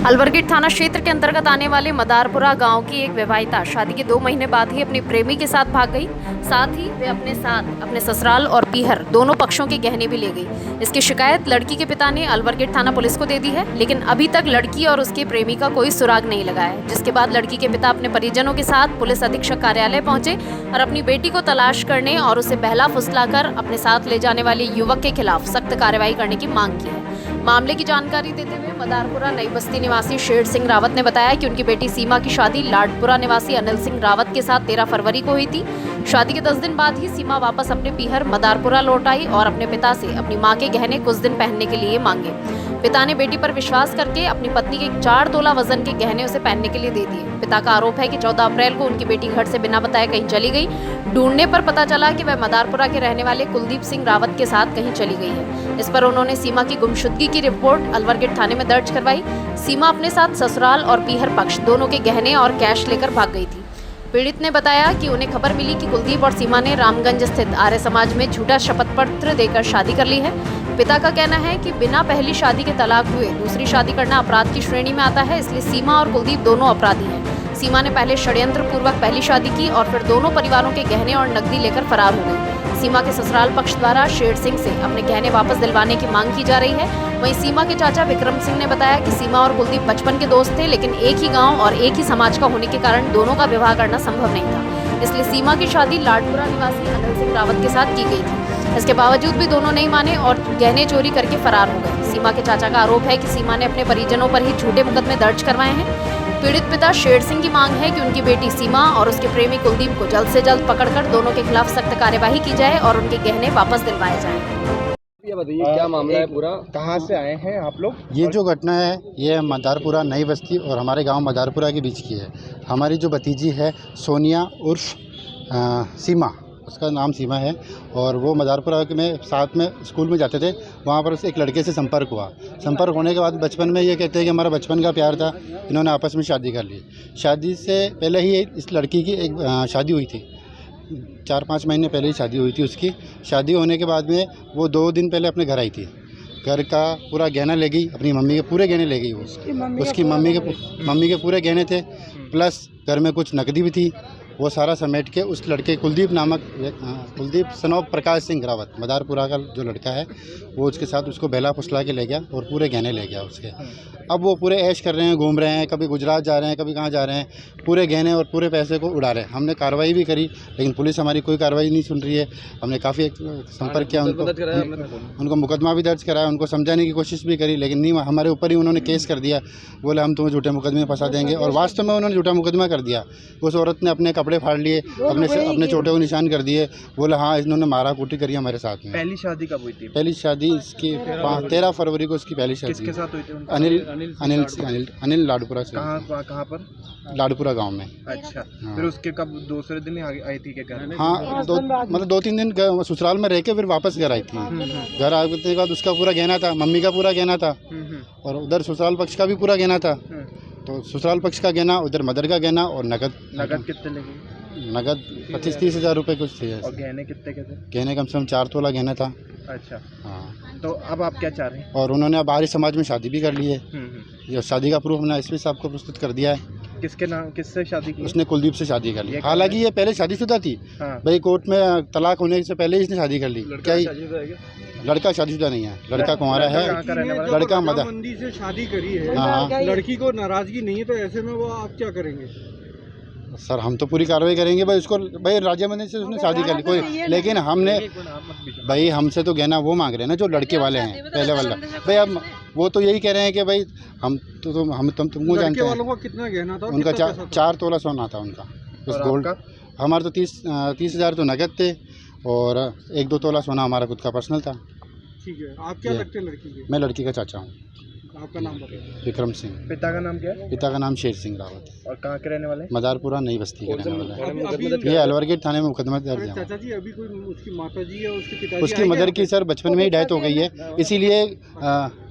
अलवरगेट थाना क्षेत्र के अंतर्गत आने वाले मदारपुरा गांव की एक विवाहिता शादी के 2 महीने बाद ही अपने प्रेमी के साथ भाग गई। साथ ही वे अपने साथ अपने ससुराल और पीहर दोनों पक्षों के गहने भी ले गई। इसकी शिकायत लड़की के पिता ने अलवरगेट थाना पुलिस को दे दी है, लेकिन अभी तक लड़की और उसके प्रेमी का कोई सुराग नहीं लगा है। जिसके बाद लड़की के पिता अपने परिजनों के साथ पुलिस अधीक्षक कार्यालय पहुंचे और अपनी बेटी को तलाश करने और उसे बहला फुसलाकर अपने साथ ले जाने वाले युवक के खिलाफ सख्त कार्रवाई करने की मांग की है। मामले की जानकारी देते हुए मदारपुरा नई बस्ती निवासी शेर सिंह रावत ने बताया कि उनकी बेटी सीमा की शादी लाडपुरा निवासी अनिल सिंह रावत के साथ 13 फरवरी को हुई थी। शादी के 10 दिन बाद ही सीमा वापस अपने पीहर मदारपुरा लौट आई और अपने पिता से अपनी मां के गहने कुछ दिन पहनने के लिए मांगे। पिता ने बेटी पर विश्वास करके अपनी पत्नी के 4 तोला वजन के गहने उसे पहनने के लिए दे दिए। पिता का आरोप है कि 14 अप्रैल को उनकी बेटी घर से बिना बताए कहीं चली गई। ढूंढने पर पता चला कि वह मदारपुरा के रहने वाले कुलदीप सिंह रावत के साथ कहीं चली गई है। इस पर उन्होंने सीमा की गुमशुदगी की रिपोर्ट अलवरगेट थाने में दर्ज करवाई। सीमा अपने साथ ससुराल और पीहर पक्ष दोनों के गहने और कैश लेकर भाग गई थी। पीड़ित ने बताया कि उन्हें खबर मिली कि कुलदीप और सीमा ने रामगंज स्थित आर्य समाज में झूठा शपथ पत्र देकर शादी कर ली है। पिता का कहना है कि बिना पहली शादी के तलाक हुए दूसरी शादी करना अपराध की श्रेणी में आता है, इसलिए सीमा और कुलदीप दोनों अपराधी हैं। सीमा ने पहले षड्यंत्र पूर्वक पहली शादी की और फिर दोनों परिवारों के गहने और नकदी लेकर फरार हो गई। सीमा के ससुराल पक्ष द्वारा शेर सिंह से अपने गहने वापस दिलवाने की मांग की जा रही है। वहीं सीमा के चाचा विक्रम सिंह ने बताया कि सीमा और कुलदीप बचपन के दोस्त थे, लेकिन एक ही गांव और एक ही समाज का होने के कारण दोनों का विवाह करना संभव नहीं था, इसलिए सीमा की शादी लाडपुरा निवासी अनिल सिंह रावत के साथ की गई थी। इसके बावजूद भी दोनों नहीं माने और गहने चोरी करके फरार हो गए। सीमा के चाचा का आरोप है कि सीमा ने अपने परिजनों पर ही झूठे मुकदमे दर्ज करवाए हैं। पीड़ित पिता शेर सिंह की मांग है कि उनकी बेटी सीमा और उसके प्रेमी कुलदीप को जल्द से जल्द पकड़कर दोनों के खिलाफ सख्त कार्यवाही की जाए और उनके गहने वापस दिलवाए जाएं। ये बताइए क्या मामला है पूरा, कहाँ से आए हैं आप लोग? ये जो घटना है ये मदारपुरा नई बस्ती और हमारे गांव मदारपुरा के बीच की है। हमारी जो भतीजी है सोनिया उर्फ सीमा, उसका नाम सीमा है, और वो मदारपुरा में साथ में स्कूल में जाते थे। वहाँ पर एक लड़के से संपर्क हुआ। संपर्क होने के बाद बचपन में ये कहते हैं कि हमारा बचपन का प्यार था, इन्होंने आपस में शादी कर ली। शादी से पहले ही इस लड़की की एक शादी हुई थी, 4-5 महीने पहले ही शादी हुई थी उसकी। शादी होने के बाद में वो 2 दिन पहले अपने घर आई थी। घर का पूरा गहना ले गई, अपनी मम्मी के पूरे गहने ले गई। वो उसकी मम्मी के पूरे गहने थे, प्लस घर में कुछ नकदी भी थी। वो सारा समेट के उस लड़के कुलदीप सन ऑफ प्रकाश सिंह रावत, मदारपुरा का जो लड़का है, वो उसके साथ उसको बहला फुसला के ले गया और पूरे गहने ले गया उसके। अब वो पूरे ऐश कर रहे हैं, घूम रहे हैं, कभी गुजरात जा रहे हैं, कभी कहाँ जा रहे हैं, पूरे गहने और पूरे पैसे को उड़ा रहे हैं। हमने कार्रवाई भी करी, लेकिन पुलिस हमारी कोई कार्रवाई नहीं सुन रही है। हमने काफ़ी संपर्क किया उनको मुकदमा भी दर्ज कराया, उनको समझाने की कोशिश भी करी, लेकिन नहीं, हमारे ऊपर ही उन्होंने केस कर दिया। बोले हम तुम्हें झूठे मुकदमे में फंसा देंगे, और वास्तव में उन्होंने झूठा मुकदमा कर दिया। उस औरत ने अपने कपड़े फाड़ लिए, अपने छोटे को निशान कर दिए। बोले हाँ इन्होंने मारा कूटी करी हमारे साथ में। पहली शादी कब हुई थी? पहली शादी इसकी 13 फरवरी को उसकी पहली शादी। किसके साथ हुई थी? अनिल लाडपुरा से। कहाँ पर? लाडपुरा गांव में। अच्छा हाँ। फिर उसके कब दूसरे दिन ही आई थी क्या घर? हाँ, 2-3 दिन ससुराल में रह के फिर वापस घर आई थी। घर आने के बाद उसका पूरा गहना था, मम्मी का पूरा गहना था, और उधर ससुराल पक्ष का भी पूरा गहना था। तो ससुराल पक्ष का गहना, उधर मदर का गहना, और नगद कितने लगे? नगद 25-30 हज़ार रुपये कुछ थे। और गहने कितने के थे? गहने कम से कम 4 तोला गहना था। अच्छा हाँ। तो अब आप क्या चाह रहे हैं? और उन्होंने अब आर्य समाज में शादी भी कर ली है। ये शादी का प्रूफ हमने एसपी साहब को प्रस्तुत कर दिया है। किसके नाम, किससे शादी की? उसने कुलदीप से शादी कर ली। हालांकि ये पहले शादीशुदा थी। हाँ। भाई कोर्ट में तलाक होने से पहले ही इसने शादी कर ली। क्या लड़का शादीशुदा नहीं है, लड़का कुंवारा है। लड़का मंदी से शादी करी है, लड़की को नाराजगी नहीं है, तो ऐसे में वो आप क्या करेंगे? सर हम तो पूरी कार्रवाई करेंगे भाई। उसको भाई राजामंदी से उसने शादी कर ली कोई, लेकिन हमने भाई हमसे तो गहना वो मांग रहे हैं ना जो लड़के वाले हैं, पहले वाला। भाई अब वो तो यही कह रहे हैं कि भाई हम तुमको जानते हैं। वालों का कितना गहना था? उनका 4 तोला सोना था उनका, उस गोल्ड। हमारे तो 30 हज़ार तो नगद थे, और 1-2 तोला सोना हमारा खुद का पर्सनल था। ठीक है, आप क्या लगते हैं लड़की के? मैं लड़की का चाचा हूँ। आपका नाम बताइए। विक्रम सिंह। पिता का नाम क्या है? पिता का नाम शेर सिंह रावत। और कहाँ के रहने वाले? मदारपुरा नई बस्ती के रहने वाला है। ये अलवरगेट थाने में मुकदमा दर्ज है। चाचा जी अभी कोई उसकी माता जी या उसके पिताजी? उसकी मदर की सर बचपन में ही डेथ हो गई है, इसीलिए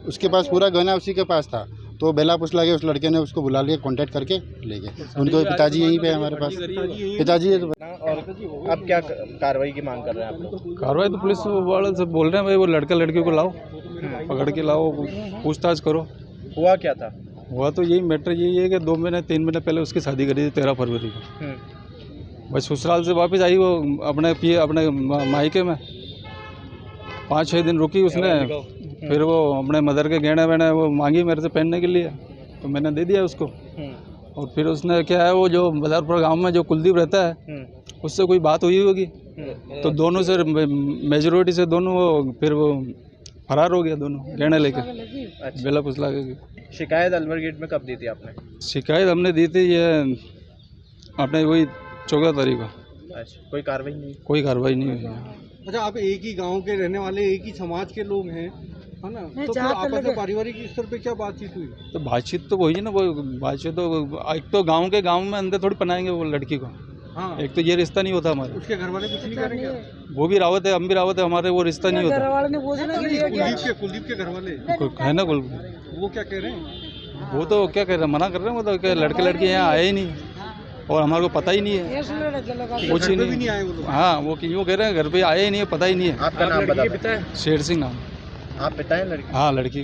उसके पास पूरा गहना उसी के पास था। तो बेला पुसला के उस लड़के ने उसको बुला लिया, कांटेक्ट करके ले गए। उनको पिताजी यहीं पे हमारे पास पिताजी। और अब क्या कार्रवाई की मांग कर रहे हैं आप लोग? कार्रवाई तो पुलिस वाले से बोल रहे हैं भाई, वो लड़का लड़की को लाओ, पकड़ के लाओ, पूछताछ करो। हुआ क्या था? हुआ तो यही मैटर यही है कि 2 महीने 3 महीने पहले उसकी शादी करी थी 13 फरवरी को। बस ससुराल से वापस आई वो अपने मायके में 5-6 दिन रुकी उसने। फिर वो अपने मदर के गहने वहने वो मांगी मेरे से पहनने के लिए, तो मैंने दे दिया उसको। और फिर उसने क्या है, वो जो मदारपुरा गांव में जो कुलदीप रहता है उससे कोई बात हुई होगी, तो दोनों से मेजोरिटी से दोनों फिर वो फरार हो गया, दोनों गहने लेके। अच्छा। बेला फुसला के शिकायत अलवर गेट में कब दी थी आपने? शिकायत हमने दी थी ये अपने वही 14 तारीख को। अच्छा, कोई कार्रवाई नहीं? कोई कार्रवाई नहीं हुई। अच्छा, आप एक ही गांव के रहने वाले, एक ही समाज के लोग हैं, है ना? तो फिर आपस में पारिवारिक स्तर पे क्या बातचीत हुई? तो बातचीत तो वही ना, वो बातचीत तो एक तो गांव में अंदर थोड़ी पनाएंगे वो लड़की को। हाँ, एक तो ये रिश्ता नहीं होता हमारा। उसके घर वाले कुछ नहीं करेंगे? वो भी रावत है, हम भी रावत है, हमारे वो रिश्ता नहीं होता। कुलदीप के घर वाले है ना कुल, वो क्या कह रहे हैं? वो तो क्या कह रहे हैं, मना कर रहे हैं। वो तो क्या लड़के लड़के यहाँ आए ही नहीं और हमारे को पता ही नहीं है कुछ ही भी नहीं आए वो लोग? हाँ, वो क्यों कह रहे हैं घर पे आए ही नहीं है, पता ही नहीं है। आपका नाम बता? शेर सिंह नाम। आप पिता हैं लड़की? हाँ, लड़की।